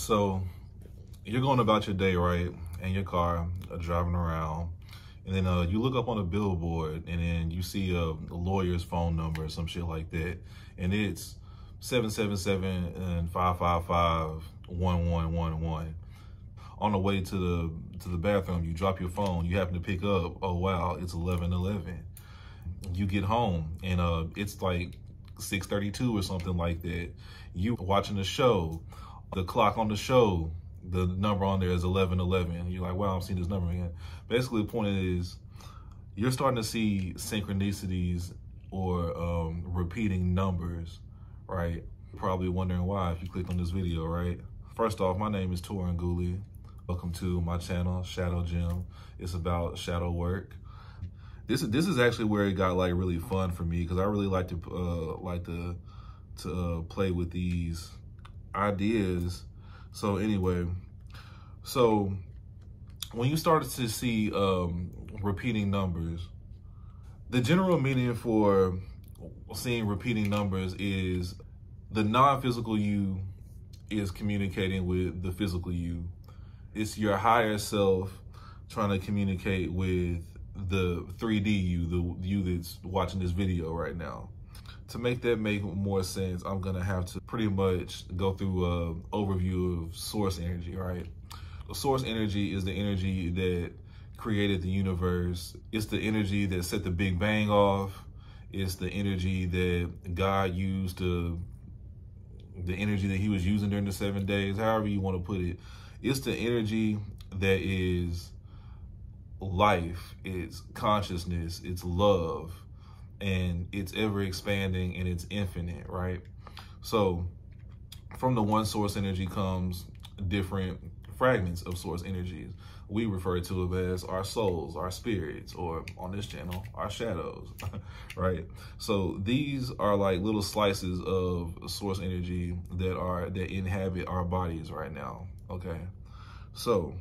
So you're going about your day, right? In your car, driving around. And then you look up on a billboard and then you see a lawyer's phone number or some shit like that. And it's 777 and 555-1111. On the way to the bathroom, you drop your phone, you happen to pick up, oh wow, it's 11:11. You get home and it's like 6:32 or something like that. You watching the show, the clock on the show, the number on there is 11:11. You're like, wow, I'm seeing this number again. Basically, the point is, you're starting to see synchronicities or repeating numbers, right? Probably wondering why if you clicked on this video, right? First off, my name is Torin Gooley. Welcome to my channel, Shadow Gym. It's about shadow work. This is actually where it got like really fun for me, because I really like to play with these ideas. So anyway, so when you started to see repeating numbers, the general meaning for seeing repeating numbers is the non-physical you is communicating with the physical you. It's your higher self trying to communicate with the 3D you, the you that's watching this video right now. To make that make more sense, I'm gonna have to pretty much go through an overview of source energy, right? Source energy is the energy that created the universe. It's the energy that set the Big Bang off. It's the energy that God used the energy that he was using during the 7 days, however you want to put it. It's the energy that is life, it's consciousness, it's love, and it's ever expanding and it's infinite, right? So from the one source energy comes different fragments of source energies. We refer to it as our souls, our spirits, or on this channel, our shadows, right? So these are like little slices of source energy that inhabit our bodies right now, okay? So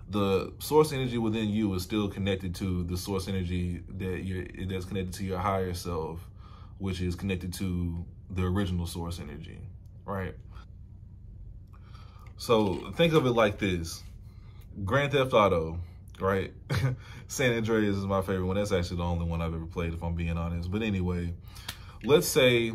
the source energy within you is still connected to the source energy that's connected to your higher self, which is connected to the original source energy, right? So think of it like this. Grand Theft Auto, right? San Andreas is my favorite one. That's actually the only one I've ever played, if I'm being honest. But anyway, let's say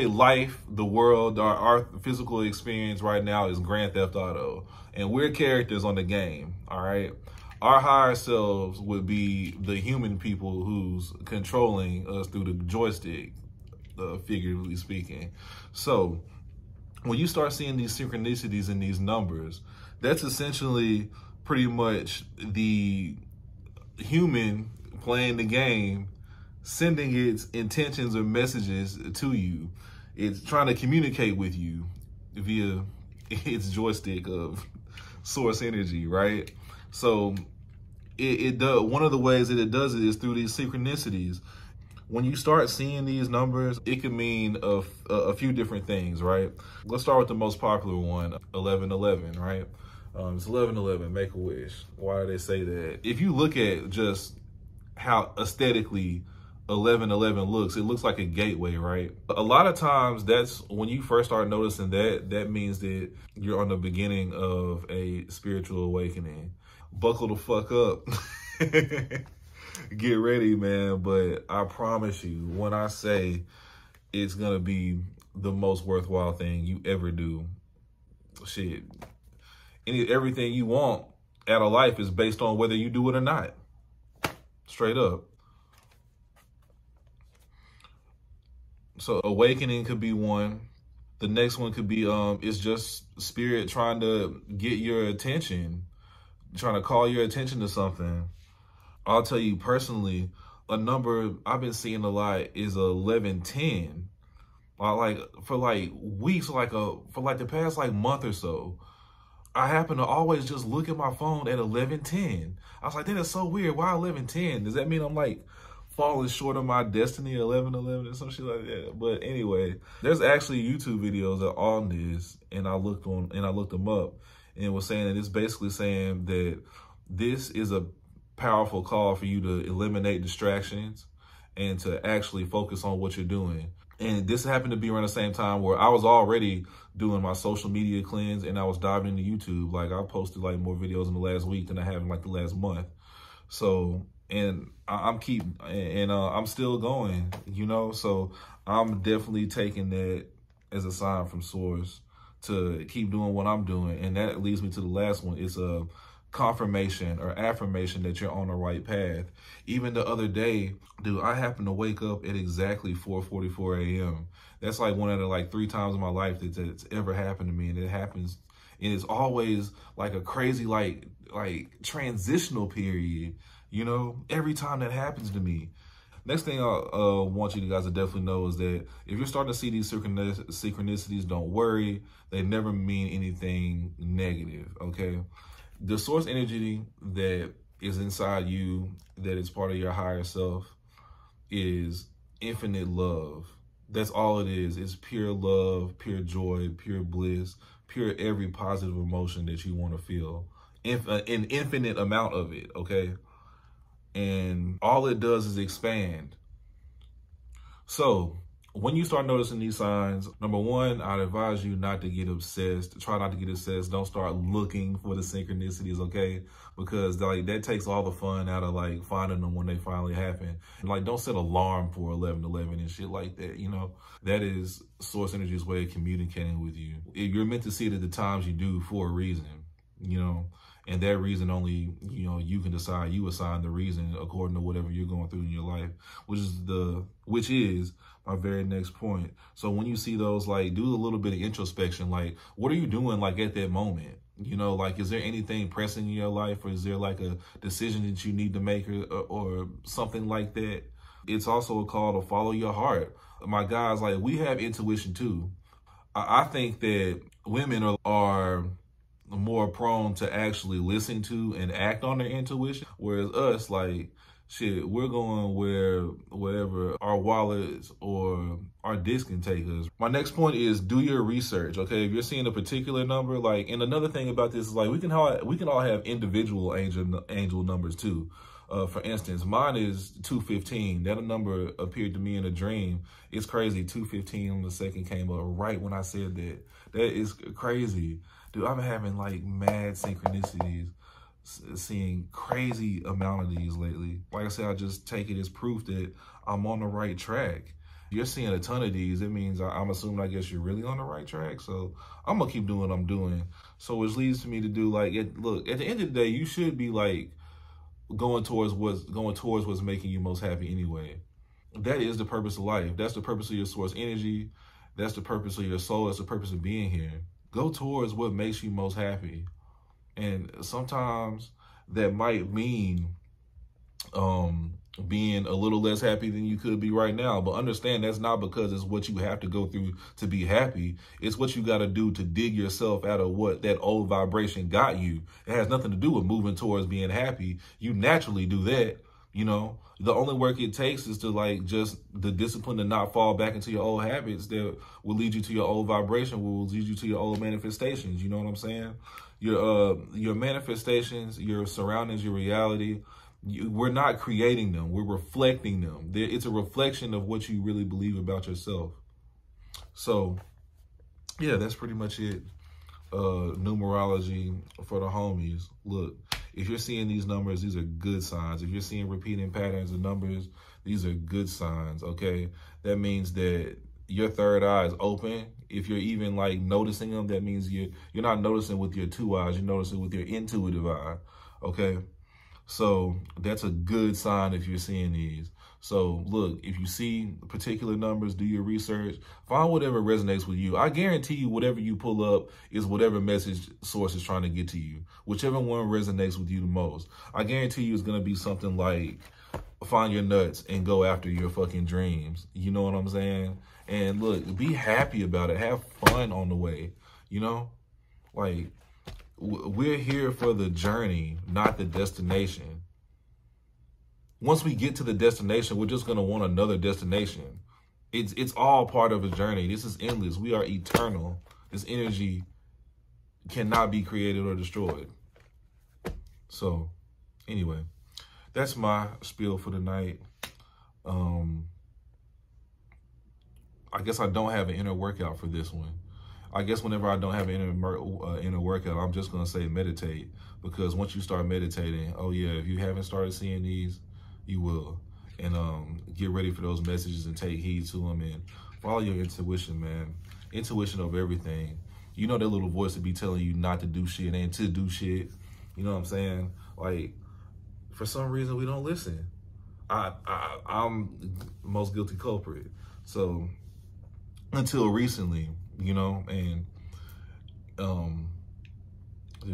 life, the world, our physical experience right now is Grand Theft Auto, and we're characters on the game, all right? Our higher selves would be the human people who's controlling us through the joystick, figuratively speaking. So when you start seeing these synchronicities in these numbers, that's essentially pretty much the human playing the game, sending its intentions or messages to you. It's trying to communicate with you via its joystick of source energy, right? So it does. One of the ways that it does it is through these synchronicities. When you start seeing these numbers, it can mean a few different things, right? Let's start with the most popular one, 1111, right? It's 1111, make a wish. Why do they say that? If you look at just how aesthetically 1111 looks, it looks like a gateway, right? A lot of times that's when you first start noticing that means that you're on the beginning of a spiritual awakening. Buckle the fuck up. Get ready, man. But I promise you, when I say it's gonna be the most worthwhile thing you ever do, shit, everything you want out of life is based on whether you do it or not. Straight up. So awakening could be one. The next one could be it's just spirit trying to get your attention, trying to call your attention to something. I'll tell you personally, a number I've been seeing a lot is 1110. Like for like weeks, for like the past like month or so, I happen to always just look at my phone at 1110. I was like, that is so weird. Why 1110? Does that mean I'm like falling short of my destiny, 1111 or some shit like that? But anyway, there's actually YouTube videos on this, and I looked them up, and it was saying that it's basically saying that this is a powerful call for you to eliminate distractions and to actually focus on what you're doing. And this happened to be around the same time where I was already doing my social media cleanse and I was diving into YouTube. Like I posted like more videos in the last week than I have in like the last month. So, and I'm still going, you know, so I'm definitely taking that as a sign from source to keep doing what I'm doing. And that leads me to the last one. It's a confirmation or affirmation that you're on the right path. Even the other day, dude, I happened to wake up at exactly 4:44 a.m. That's like one of the like 3 times in my life that's ever happened to me. And it happens, and it's always like a crazy, like transitional period, you know, every time that happens to me. Next thing I want you guys to definitely know is that if you're starting to see these synchronicities, don't worry. They never mean anything negative, okay? The source energy that is inside you, that is part of your higher self, is infinite love. That's all it is. It's pure love, pure joy, pure bliss, pure every positive emotion that you want to feel. An infinite amount of it, okay? And all it does is expand. So when you start noticing these signs, number one, I'd advise you not to get obsessed. Try not to get obsessed. Don't start looking for the synchronicities, okay? Because like that takes all the fun out of like finding them when they finally happen. And like don't set alarm for 11:11 and shit like that, you know? That is source energy's way of communicating with you. You're meant to see it at the times you do for a reason, you know? And that reason only, you know, you can decide. You assign the reason according to whatever you're going through in your life, which is my very next point. So when you see those, like, do a little bit of introspection. Like, what are you doing, like, at that moment? You know, like, is there anything pressing in your life, or is there like a decision that you need to make, or something like that? It's also a call to follow your heart. My guys, like, we have intuition too. I think that women are more prone to actually listen to and act on their intuition, whereas us, like, shit, we're going wherever our wallets or our disc can take us. My next point is do your research, okay? If you're seeing a particular number, like, and another thing about this is like we can all have individual angel numbers too. For instance, mine is 215. That number appeared to me in a dream. It's crazy. 215 on the second came up right when I said that. That is crazy. Dude, I've been having like mad synchronicities, seeing crazy amount of these lately. Like I said, I just take it as proof that I'm on the right track. You're seeing a ton of these. It means I'm assuming, I guess, you're really on the right track. So I'm gonna keep doing what I'm doing. So which leads to me to do like, look, at the end of the day, you should be like going towards what's making you most happy anyway. That is the purpose of life. That's the purpose of your source energy. That's the purpose of your soul. That's the purpose of being here. Go towards what makes you most happy. And sometimes that might mean being a little less happy than you could be right now. But understand that's not because it's what you have to go through to be happy. It's what you got to do to dig yourself out of what that old vibration got you. It has nothing to do with moving towards being happy. You naturally do that. You know, the only work it takes is to like just the discipline to not fall back into your old habits that will lead you to your old vibration, will lead you to your old manifestations. You know what I'm saying? Your manifestations, your surroundings, your reality, we're not creating them. We're reflecting them. It's a reflection of what you really believe about yourself. So, yeah, that's pretty much it. Numerology for the homies. Look, if you're seeing these numbers, these are good signs. If you're seeing repeating patterns of numbers, these are good signs, okay? That means that your third eye is open. If you're even like noticing them, that means you're not noticing with your two eyes, you're noticing with your intuitive eye, okay? So that's a good sign if you're seeing these. So look, if you see particular numbers, do your research, find whatever resonates with you. I guarantee you whatever you pull up is whatever message source is trying to get to you. Whichever one resonates with you the most. I guarantee you it's going to be something like find your nuts and go after your fucking dreams. You know what I'm saying? And look, be happy about it. Have fun on the way, you know? Like, we're here for the journey, not the destination. Once we get to the destination, we're just going to want another destination. It's all part of a journey. This is endless. We are eternal. This energy cannot be created or destroyed. So, anyway, that's my spiel for the night. I guess I don't have an inner workout for this one. I guess whenever I don't have an inner workout, I'm just going to say meditate. Because once you start meditating, oh yeah, if you haven't started seeing these, you will. And get ready for those messages and take heed to them and follow your intuition, man. Intuition over everything. You know that little voice to be telling you not to do shit and to do shit. You know what I'm saying? Like, for some reason, we don't listen. I'm the most guilty culprit. So, until recently, you know, and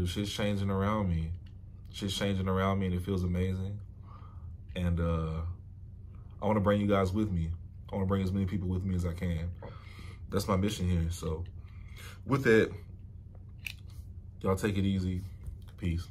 shit's changing around me. Shit's changing around me, and it feels amazing. And I want to bring you guys with me. I want to bring as many people with me as I can. That's my mission here. So, with that, y'all take it easy. Peace.